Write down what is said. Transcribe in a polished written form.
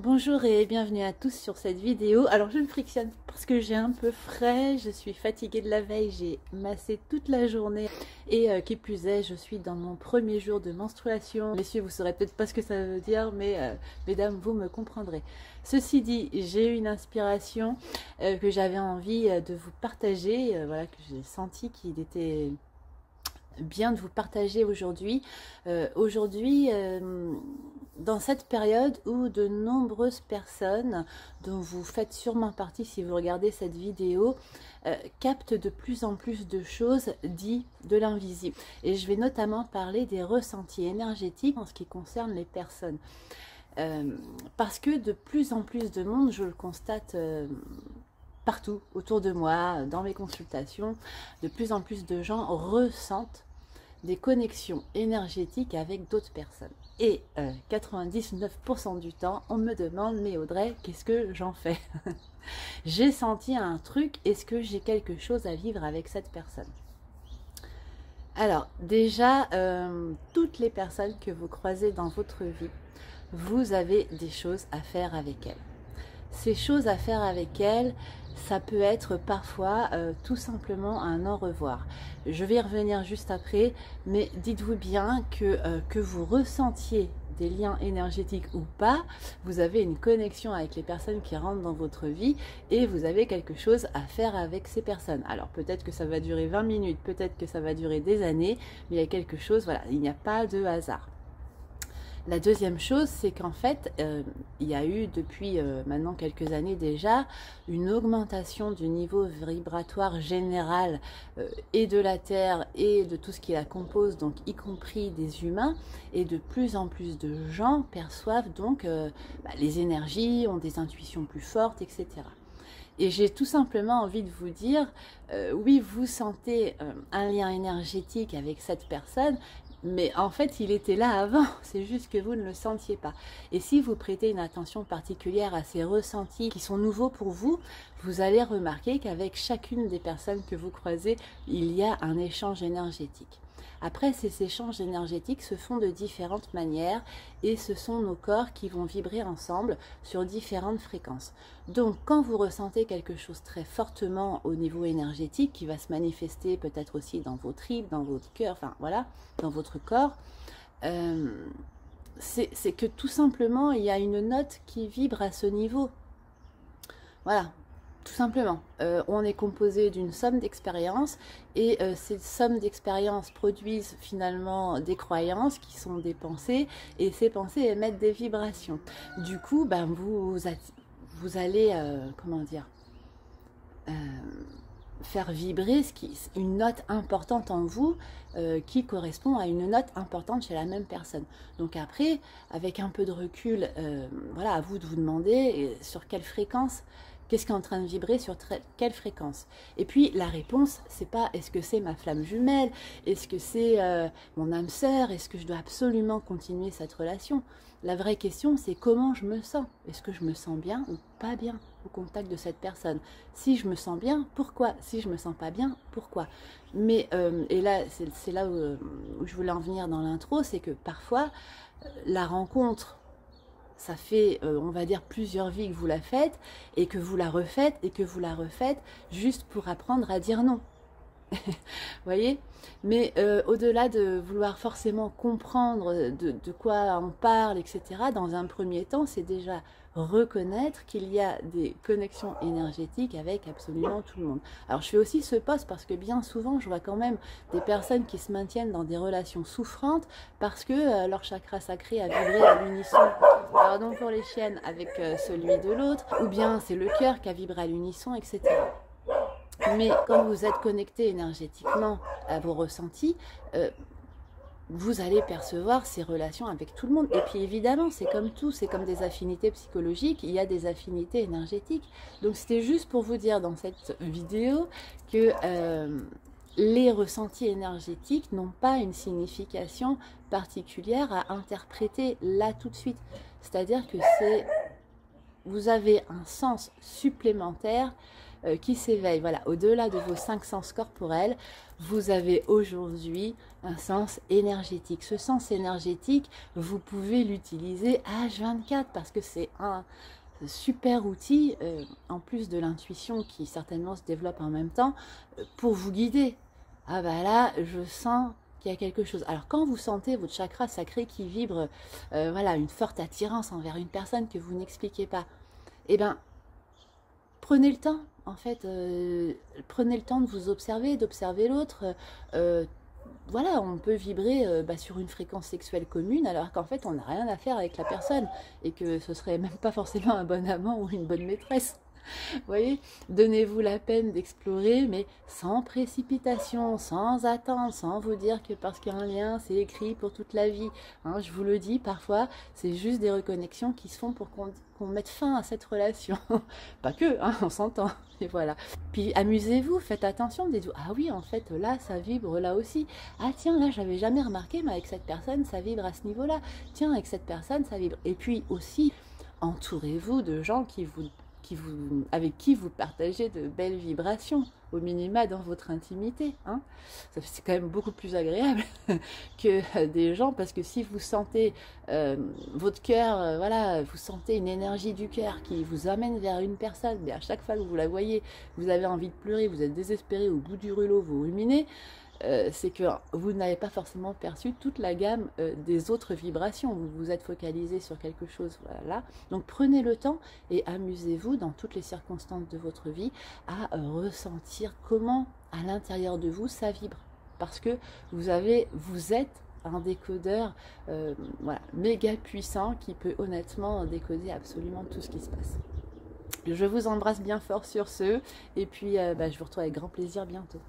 Bonjour et bienvenue à tous sur cette vidéo. Alors je me frictionne parce que j'ai un peu frais, je suis fatiguée de la veille, j'ai massé toute la journée et qui plus est, je suis dans mon premier jour de menstruation. Messieurs, vous saurez peut-être pas ce que ça veut dire, mais mesdames, vous me comprendrez. Ceci dit, j'ai eu une inspiration que j'avais envie de vous partager, voilà, que j'ai senti qu'il était bien de vous partager aujourd'hui. Dans cette période où de nombreuses personnes, dont vous faites sûrement partie si vous regardez cette vidéo, captent de plus en plus de choses dites de l'invisible. Et je vais notamment parler des ressentis énergétiques en ce qui concerne les personnes. Parce que de plus en plus de monde, je le constate partout autour de moi, dans mes consultations, de plus en plus de gens ressentent des connexions énergétiques avec d'autres personnes. Et 99% du temps, on me demande, mais Audrey, qu'est-ce que j'en fais? J'ai senti un truc, est-ce que j'ai quelque chose à vivre avec cette personne? Alors, déjà, toutes les personnes que vous croisez dans votre vie, vous avez des choses à faire avec elles. Ces choses à faire avec elles, ça peut être parfois tout simplement un au revoir. Je vais y revenir juste après, mais dites-vous bien que vous ressentiez des liens énergétiques ou pas, vous avez une connexion avec les personnes qui rentrent dans votre vie et vous avez quelque chose à faire avec ces personnes. Alors peut-être que ça va durer 20 minutes, peut-être que ça va durer des années, mais il y a quelque chose, voilà, il n'y a pas de hasard. La deuxième chose, c'est qu'en fait, il y a eu depuis maintenant quelques années déjà une augmentation du niveau vibratoire général et de la Terre et de tout ce qui la compose, donc y compris des humains, et de plus en plus de gens perçoivent donc les énergies, ont des intuitions plus fortes, etc. Et j'ai tout simplement envie de vous dire, oui, vous sentez un lien énergétique avec cette personne, mais en fait, il était là avant, c'est juste que vous ne le sentiez pas. Et si vous prêtez une attention particulière à ces ressentis qui sont nouveaux pour vous, vous allez remarquer qu'avec chacune des personnes que vous croisez, il y a un échange énergétique. Après, ces échanges énergétiques se font de différentes manières et ce sont nos corps qui vont vibrer ensemble sur différentes fréquences. Donc, quand vous ressentez quelque chose très fortement au niveau énergétique qui va se manifester peut-être aussi dans vos tripes, dans votre cœur, enfin voilà, dans votre corps, c'est que tout simplement, il y a une note qui vibre à ce niveau. Voilà. Tout simplement, on est composé d'une somme d'expériences et ces sommes d'expériences produisent finalement des croyances qui sont des pensées et ces pensées émettent des vibrations. Du coup, ben, vous allez, comment dire, faire vibrer une note importante en vous qui correspond à une note importante chez la même personne. Donc après, avec un peu de recul, voilà, à vous de vous demander sur quelle fréquence. Qu'est-ce qui est en train de vibrer sur quelle fréquence? Et puis la réponse, c'est pas est-ce que c'est ma flamme jumelle? Est-ce que c'est mon âme sœur? Est-ce que je dois absolument continuer cette relation? La vraie question, c'est comment je me sens? Est-ce que je me sens bien ou pas bien au contact de cette personne? Si je me sens bien, pourquoi? Si je me sens pas bien, pourquoi? Mais, et là, c'est là où je voulais en venir dans l'intro, c'est que parfois, la rencontre, ça fait, on va dire, plusieurs vies que vous la faites et que vous la refaites et que vous la refaites juste pour apprendre à dire non. Vous voyez? Mais au-delà de vouloir forcément comprendre de quoi on parle, etc., dans un premier temps, c'est déjà reconnaître qu'il y a des connexions énergétiques avec absolument tout le monde. Alors je fais aussi ce post parce que bien souvent je vois quand même des personnes qui se maintiennent dans des relations souffrantes parce que leur chakra sacré a vibré à l'unisson, pardon pour les chiennes, avec celui de l'autre, ou bien c'est le cœur qui a vibré à l'unisson, etc. Mais quand vous êtes connecté énergétiquement à vos ressentis, vous allez percevoir ces relations avec tout le monde. Et puis évidemment, c'est comme tout, c'est comme des affinités psychologiques, il y a des affinités énergétiques. Donc c'était juste pour vous dire dans cette vidéo que les ressentis énergétiques n'ont pas une signification particulière à interpréter là tout de suite. C'est-à-dire que c'est... vous avez un sens supplémentaire qui s'éveille. Voilà, au-delà de vos 5 sens corporels, vous avez aujourd'hui un sens énergétique. Ce sens énergétique, vous pouvez l'utiliser H24 parce que c'est un super outil, en plus de l'intuition qui certainement se développe en même temps, pour vous guider. Ah bah là, je sens qu'il y a quelque chose. Alors quand vous sentez votre chakra sacré qui vibre, voilà, une forte attirance envers une personne que vous n'expliquez pas, eh bien, prenez le temps, en fait, prenez le temps de vous observer, d'observer l'autre. Voilà, on peut vibrer sur une fréquence sexuelle commune alors qu'en fait on n'a rien à faire avec la personne et que ce serait même pas forcément un bon amant ou une bonne maîtresse. Vous voyez, donnez-vous la peine d'explorer, mais sans précipitation, sans attendre, sans vous dire que parce qu'il y a un lien, c'est écrit pour toute la vie. Hein, je vous le dis, parfois, c'est juste des reconnexions qui se font pour qu'on mette fin à cette relation. Pas que, hein, on s'entend. Et voilà. Puis amusez-vous, faites attention, dites-vous, ah oui, en fait, là, ça vibre là aussi. Ah tiens, là, j'avais jamais remarqué, mais avec cette personne, ça vibre à ce niveau-là. Tiens, avec cette personne, ça vibre. Et puis aussi, entourez-vous de gens avec qui vous partagez de belles vibrations, au minima dans votre intimité. Hein. C'est quand même beaucoup plus agréable que des gens, parce que si vous sentez votre cœur, voilà, vous sentez une énergie du cœur qui vous amène vers une personne, mais à chaque fois que vous la voyez, vous avez envie de pleurer, vous êtes désespéré, au bout du rouleau, vous ruminez, c'est que vous n'avez pas forcément perçu toute la gamme des autres vibrations. Vous vous êtes focalisé sur quelque chose. Voilà. Donc prenez le temps et amusez-vous dans toutes les circonstances de votre vie à ressentir comment à l'intérieur de vous ça vibre. Parce que vous êtes un décodeur voilà, méga puissant qui peut honnêtement décoder absolument tout ce qui se passe. Je vous embrasse bien fort sur ce et puis je vous retrouve avec grand plaisir bientôt.